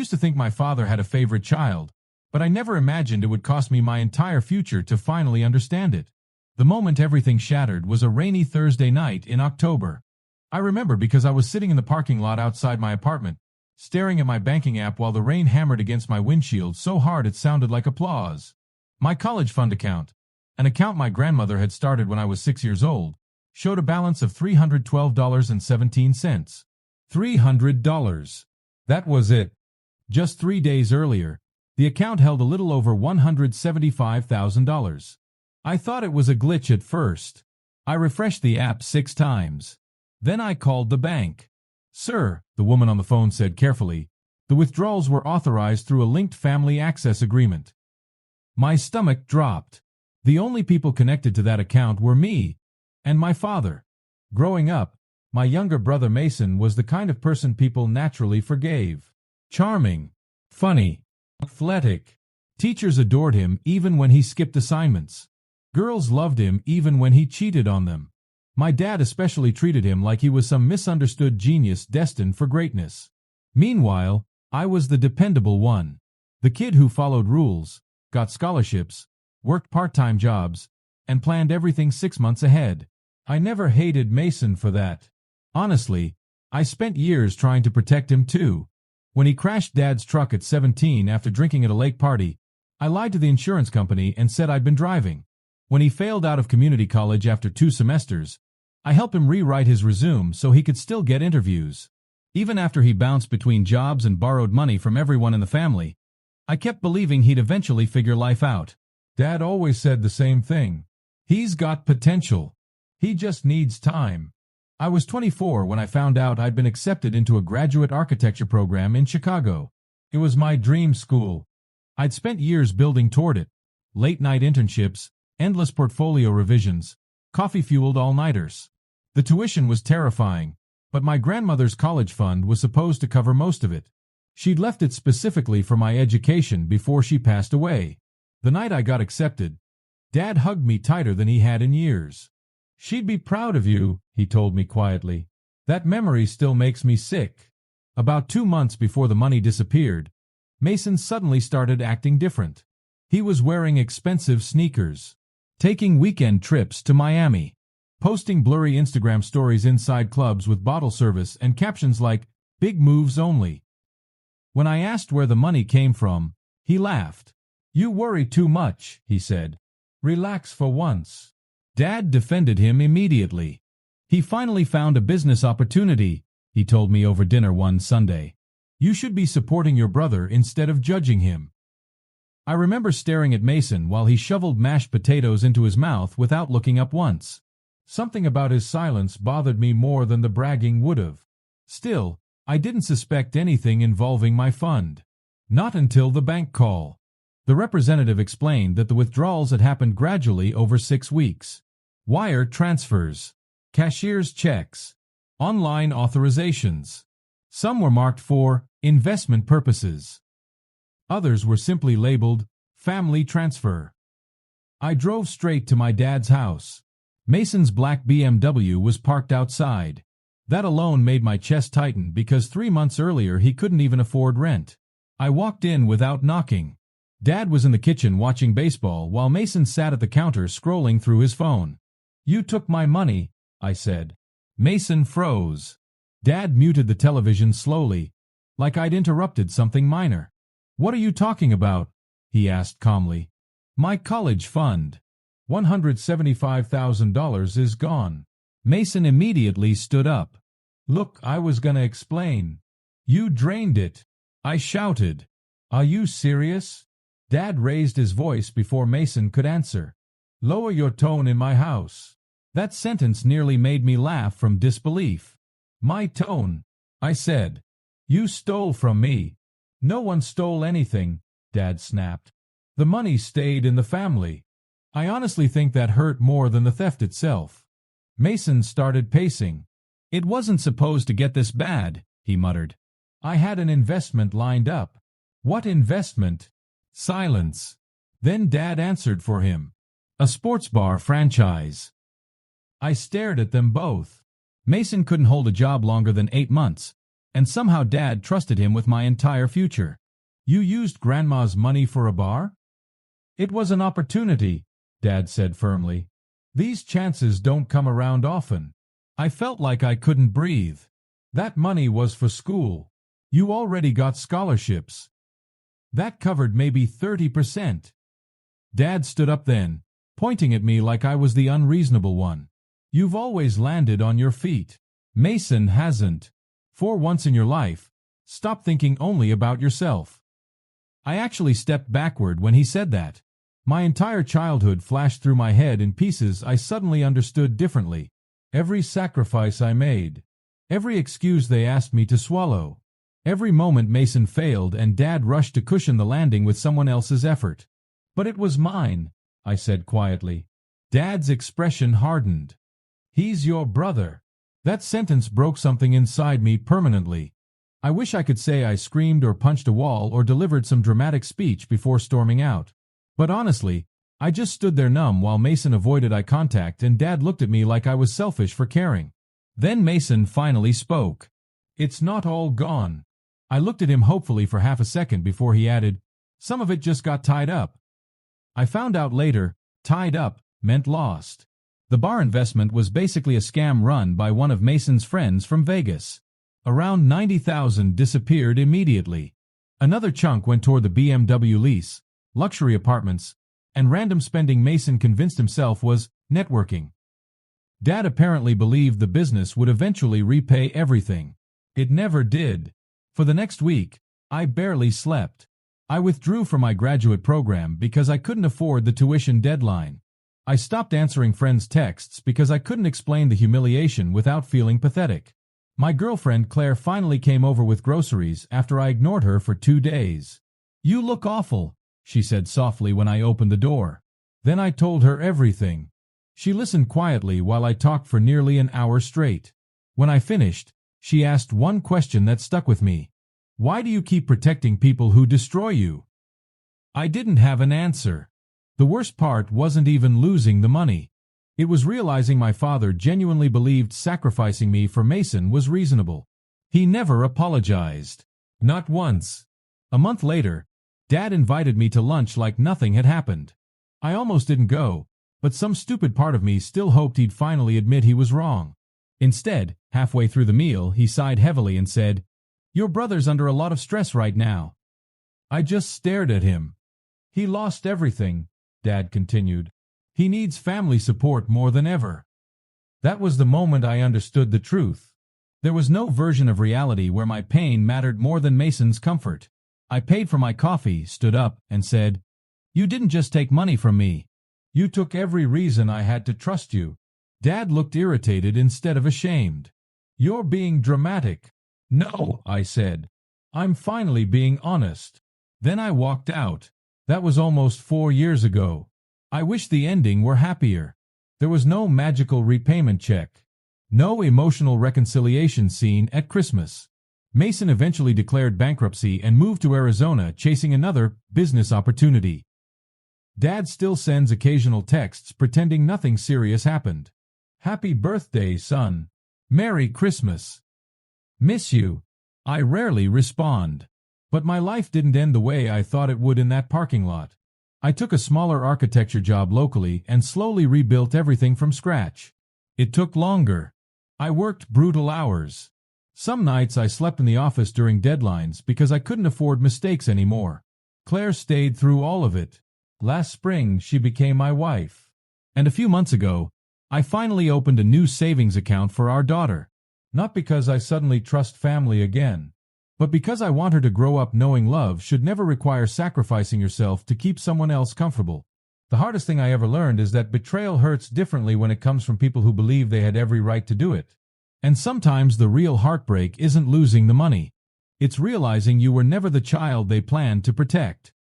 used to think my father had a favorite child, but I never imagined it would cost me my entire future to finally understand it. The moment everything shattered was a rainy Thursday night in October. I remember because I was sitting in the parking lot outside my apartment, staring at my banking app while the rain hammered against my windshield so hard it sounded like applause. My college fund account, an account my grandmother had started when I was 6 years old, showed a balance of $312.17. $300. That was it. Just 3 days earlier, the account held a little over $175,000. I thought it was a glitch at first. I refreshed the app 6 times. Then I called the bank. "Sir," the woman on the phone said carefully, "the withdrawals were authorized through a linked family access agreement." My stomach dropped. The only people connected to that account were me and my father. Growing up, my younger brother Mason was the kind of person people naturally forgave. Charming, funny, athletic. Teachers adored him even when he skipped assignments. Girls loved him even when he cheated on them. My dad especially treated him like he was some misunderstood genius destined for greatness. Meanwhile, I was the dependable one. The kid who followed rules, got scholarships, worked part-time jobs, and planned everything 6 months ahead. I never hated Mason for that. Honestly, I spent years trying to protect him too. When he crashed Dad's truck at 17 after drinking at a lake party, I lied to the insurance company and said I'd been driving. When he failed out of community college after 2 semesters, I helped him rewrite his resume so he could still get interviews. Even after he bounced between jobs and borrowed money from everyone in the family, I kept believing he'd eventually figure life out. Dad always said the same thing. He's got potential. He just needs time. I was 24 when I found out I'd been accepted into a graduate architecture program in Chicago. It was my dream school. I'd spent years building toward it. Late-night internships, endless portfolio revisions, coffee-fueled all-nighters. The tuition was terrifying, but my grandmother's college fund was supposed to cover most of it. She'd left it specifically for my education before she passed away. The night I got accepted, Dad hugged me tighter than he had in years. "She'd be proud of you," he told me quietly. That memory still makes me sick. About 2 months before the money disappeared, Mason suddenly started acting different. He was wearing expensive sneakers, taking weekend trips to Miami, posting blurry Instagram stories inside clubs with bottle service and captions like, "Big moves only." When I asked where the money came from, he laughed. "You worry too much," he said. "Relax for once." Dad defended him immediately. "He finally found a business opportunity," he told me over dinner one Sunday. "You should be supporting your brother instead of judging him." I remember staring at Mason while he shoveled mashed potatoes into his mouth without looking up once. Something about his silence bothered me more than the bragging would have. Still, I didn't suspect anything involving my fund. Not until the bank call. The representative explained that the withdrawals had happened gradually over 6 weeks. Wire transfers, cashier's checks, online authorizations. Some were marked for investment purposes. Others were simply labeled family transfer. I drove straight to my dad's house. Mason's black BMW was parked outside. That alone made my chest tighten because 3 months earlier he couldn't even afford rent. I walked in without knocking. Dad was in the kitchen watching baseball while Mason sat at the counter scrolling through his phone. "You took my money," I said. Mason froze. Dad muted the television slowly, like I'd interrupted something minor. "What are you talking about?" he asked calmly. "My college fund. $175,000 is gone." Mason immediately stood up. "Look, I was gonna explain. You drained it," I shouted. "Are you serious?" Dad raised his voice before Mason could answer. "Lower your tone in my house." That sentence nearly made me laugh from disbelief. "My tone," I said. "You stole from me." "No one stole anything," Dad snapped. "The money stayed in the family." I honestly think that hurt more than the theft itself. Mason started pacing. "It wasn't supposed to get this bad," he muttered. "I had an investment lined up." "What investment?" Silence. Then Dad answered for him. "A sports bar franchise." I stared at them both. Mason couldn't hold a job longer than 8 months, and somehow Dad trusted him with my entire future. You used Grandma's money for a bar? It was an opportunity, Dad said firmly. These chances don't come around often. I felt like I couldn't breathe. That money was for school. You already got scholarships. That covered maybe 30%. Dad stood up then, pointing at me like I was the unreasonable one. You've always landed on your feet. Mason hasn't. For once in your life, stop thinking only about yourself. I actually stepped backward when he said that. My entire childhood flashed through my head in pieces I suddenly understood differently. Every sacrifice I made. Every excuse they asked me to swallow. Every moment Mason failed and Dad rushed to cushion the landing with someone else's effort. But it was mine, I said quietly. Dad's expression hardened. He's your brother. That sentence broke something inside me permanently. I wish I could say I screamed or punched a wall or delivered some dramatic speech before storming out. But honestly, I just stood there numb while Mason avoided eye contact and Dad looked at me like I was selfish for caring. Then Mason finally spoke. It's not all gone. I looked at him hopefully for half a second before he added, some of it just got tied up. I found out later, tied up meant lost. The bar investment was basically a scam run by one of Mason's friends from Vegas. Around $90,000 disappeared immediately. Another chunk went toward the BMW lease, luxury apartments, and random spending Mason convinced himself was networking. Dad apparently believed the business would eventually repay everything. It never did. For the next week, I barely slept. I withdrew from my graduate program because I couldn't afford the tuition deadline. I stopped answering friends' texts because I couldn't explain the humiliation without feeling pathetic. My girlfriend Claire finally came over with groceries after I ignored her for 2 days. You look awful, she said softly when I opened the door. Then I told her everything. She listened quietly while I talked for nearly an hour straight. When I finished, she asked one question that stuck with me. Why do you keep protecting people who destroy you? I didn't have an answer. The worst part wasn't even losing the money. It was realizing my father genuinely believed sacrificing me for Mason was reasonable. He never apologized. Not once. A month later, Dad invited me to lunch like nothing had happened. I almost didn't go, but some stupid part of me still hoped he'd finally admit he was wrong. Instead, halfway through the meal, he sighed heavily and said, Your brother's under a lot of stress right now. I just stared at him. He lost everything, Dad continued. He needs family support more than ever. That was the moment I understood the truth. There was no version of reality where my pain mattered more than Mason's comfort. I paid for my coffee, stood up, and said, You didn't just take money from me. You took every reason I had to trust you. Dad looked irritated instead of ashamed. You're being dramatic. No, I said. I'm finally being honest. Then I walked out. That was almost 4 years ago. I wish the ending were happier. There was no magical repayment check. No emotional reconciliation scene at Christmas. Mason eventually declared bankruptcy and moved to Arizona chasing another business opportunity. Dad still sends occasional texts pretending nothing serious happened. Happy birthday, son. Merry Christmas. Miss you. I rarely respond. But my life didn't end the way I thought it would in that parking lot. I took a smaller architecture job locally and slowly rebuilt everything from scratch. It took longer. I worked brutal hours. Some nights I slept in the office during deadlines because I couldn't afford mistakes anymore. Claire stayed through all of it. Last spring, she became my wife. And a few months ago, I finally opened a new savings account for our daughter. Not because I suddenly trust family again, but because I want her to grow up knowing love should never require sacrificing yourself to keep someone else comfortable. The hardest thing I ever learned is that betrayal hurts differently when it comes from people who believe they had every right to do it. And sometimes the real heartbreak isn't losing the money. It's realizing you were never the child they planned to protect.